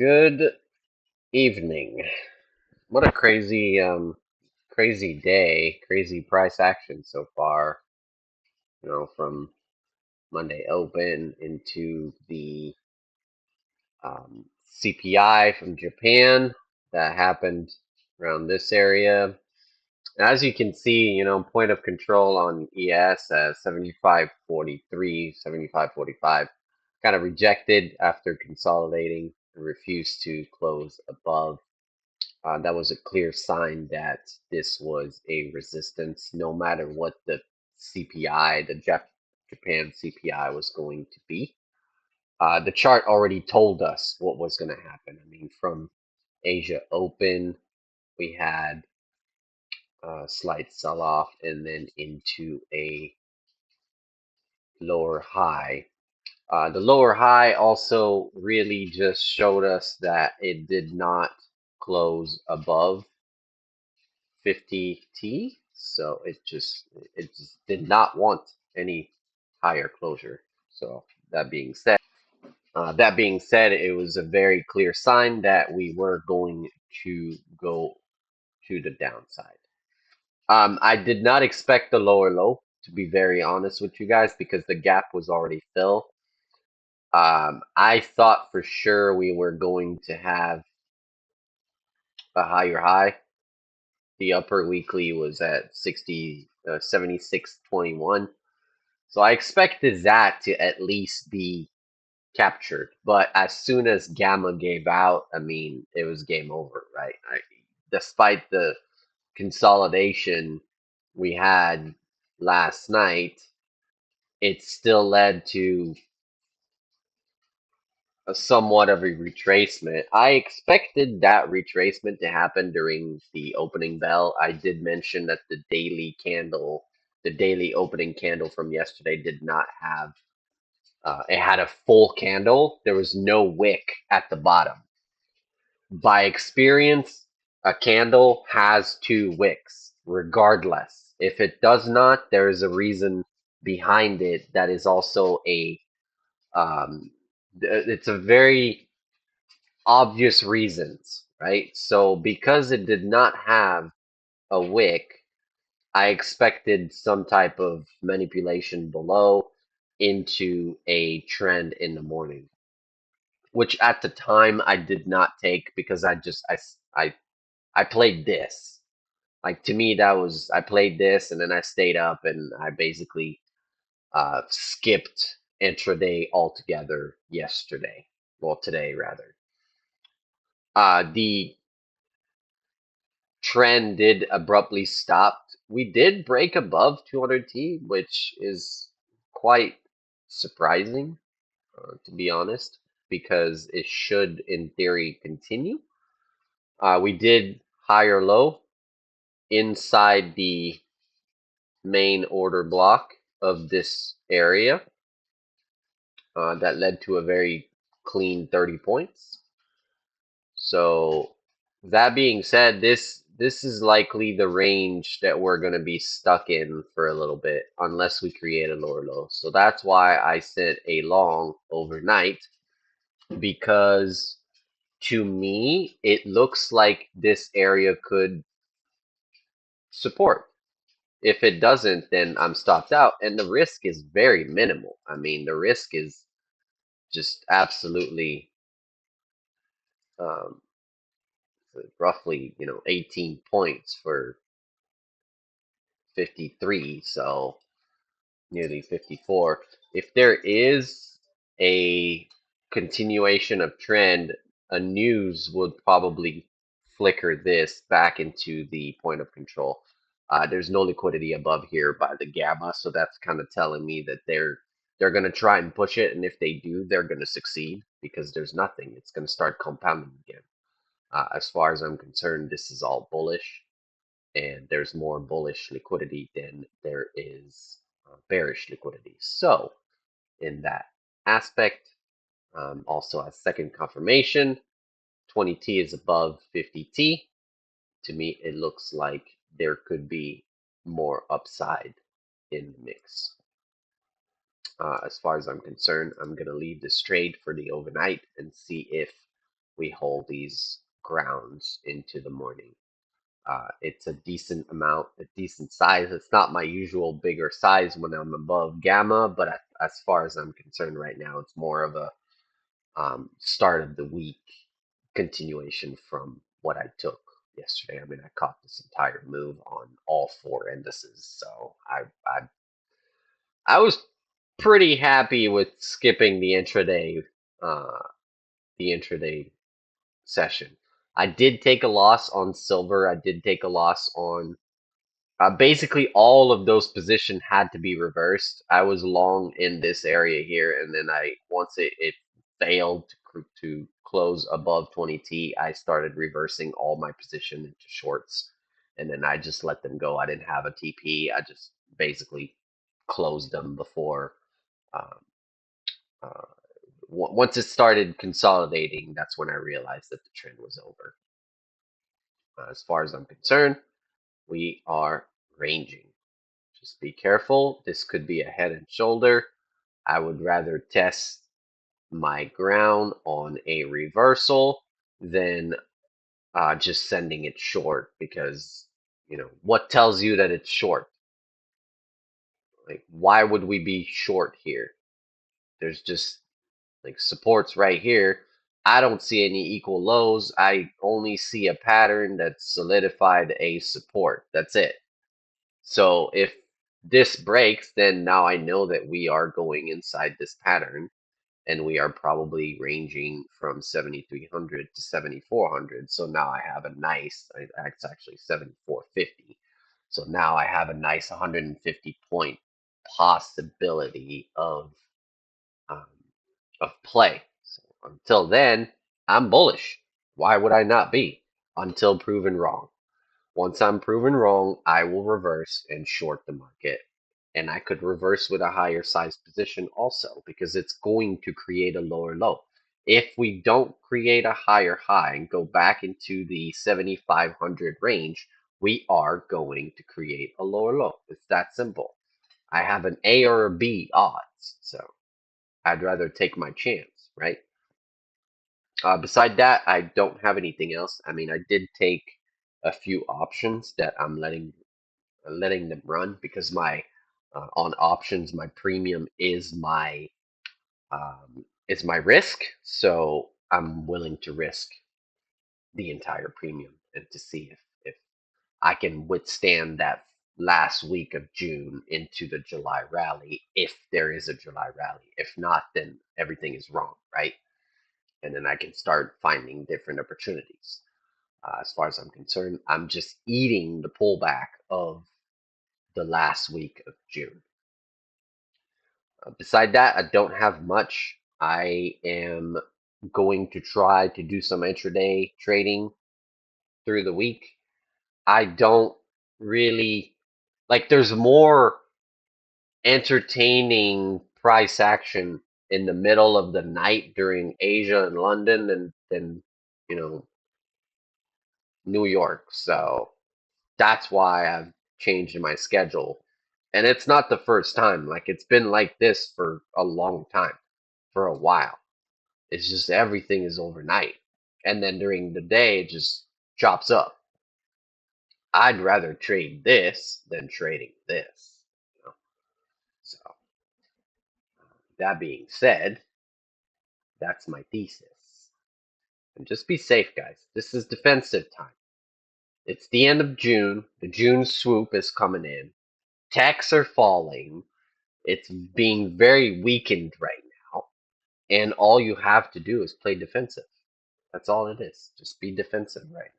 Good evening. What a crazy day, crazy price action so far. From Monday open into the CPI from Japan that happened around this area. As you can see, point of control on ES at 75.43, 75.45, kind of rejected after consolidating and refused to close above. That was a clear sign that this was a resistance, no matter what the CPI, the Japan CPI was going to be. The chart already told us what was going to happen. I mean, from Asia Open, we had a slight sell off and then into a lower high. The lower high also really just showed us that it did not close above 50T, so it just did not want any higher closure. So that being said, it was a very clear sign that we were going to go to the downside. I did not expect the lower low, to be very honest with you guys, because the gap was already filled. I thought for sure we were going to have a higher high. The upper weekly was at 76.21. So I expected that to at least be captured. But as soon as Gamma gave out, I mean, it was game over, right? Despite the consolidation we had last night, it still led to a somewhat of a retracement. I expected that retracement to happen during the opening bell. I did mention that the daily opening candle from yesterday did not have, it had a full candle. There was no wick at the bottom. By experience, a candle has two wicks, regardless. If it does not, there is a reason behind it that is also um, it's a very obvious reasons, right? So because it did not have a wick, I expected some type of manipulation below into a trend in the morning, which at the time I did not take because I played this. Like to me, that was I played this and then I stayed up and I basically skipped intraday altogether yesterday. Well, today rather. The trend did abruptly stop. We did break above 200T, which is quite surprising, to be honest, because it should, in theory, continue. We did higher low inside the main order block of this area. That led to a very clean 30 points. So that being said, this is likely the range that we're going to be stuck in for a little bit unless we create a lower low. So that's why I sent a long overnight, because to me it looks like this area could support. If it doesn't, then I'm stopped out and the risk is very minimal. I mean, the risk is just absolutely um, roughly 18 points for 53, so nearly 54. If there is a continuation of trend, a news would probably flicker this back into the point of control. There's no liquidity above here by the gamma, so that's kind of telling me that they're going to try and push it, and if they do, they're going to succeed because there's nothing. It's going to start compounding again. As far as I'm concerned, this is all bullish, and there's more bullish liquidity than there is bearish liquidity. So, in that aspect, also a second confirmation, 20T is above 50T. To me, it looks like there could be more upside in the mix. As far as I'm concerned, I'm going to leave this trade for the overnight and see if we hold these grounds into the morning. It's a decent amount, a decent size. It's not my usual bigger size when I'm above gamma, but as far as I'm concerned right now, it's more of a start of the week continuation from what I took yesterday. I mean, I caught this entire move on all four indices, so I was pretty happy with skipping uh, the intraday session. I did take a loss on silver. I did take a loss on basically all of those positions had to be reversed. I was long in this area here, and then once it failed to close above 20T, I started reversing all my position into shorts, and then I just let them go. I didn't have a TP. I just basically closed them before. Um, uh, Once it started consolidating, that's when I realized that the trend was over. As far as I'm concerned, we are ranging. Just be careful. This could be a head and shoulder. I would rather test my ground on a reversal than just sending it short because, what tells you that it's short? Like, why would we be short here? There's just like supports right here. I don't see any equal lows. I only see a pattern that solidified a support. That's it. So if this breaks, then now I know that we are going inside this pattern and we are probably ranging from 7,300 to 7,400. So now I have a nice, it's actually 7,450. So now I have a nice 150 point possibility um, of play. So until then, I'm bullish. Why would I not be? Until proven wrong. Once I'm proven wrong, I will reverse and short the market. And I could reverse with a higher size position also because it's going to create a lower low. If we don't create a higher high and go back into the 7,500 range, we are going to create a lower low. It's that simple. I have an A or a B odds, so I'd rather take my chance, right? Beside that, I don't have anything else. I mean, I did take a few options that I'm letting them run because my on options my premium is my risk, so I'm willing to risk the entire premium and to see if I can withstand that last week of June into the July rally if there is a July rally. If not, then everything is wrong, right? And then I can start finding different opportunities. As far as I'm concerned, I'm just eating the pullback of the last week of June. Beside that, I don't have much. I am going to try to do some intraday trading through the week. I don't really there's more entertaining price action in the middle of the night during Asia and London than you know New York. So that's why I've changed my schedule. And it's not the first time. Like it's been like this for a long time, for a while. It's just everything is overnight. And then during the day it just chops up. I'd rather trade this than trading this. You know? So that being said, that's my thesis. And just be safe, guys. This is defensive time. It's the end of June. The June swoop is coming in. Techs are falling. It's being very weakened right now. And all you have to do is play defensive. That's all it is. Just be defensive right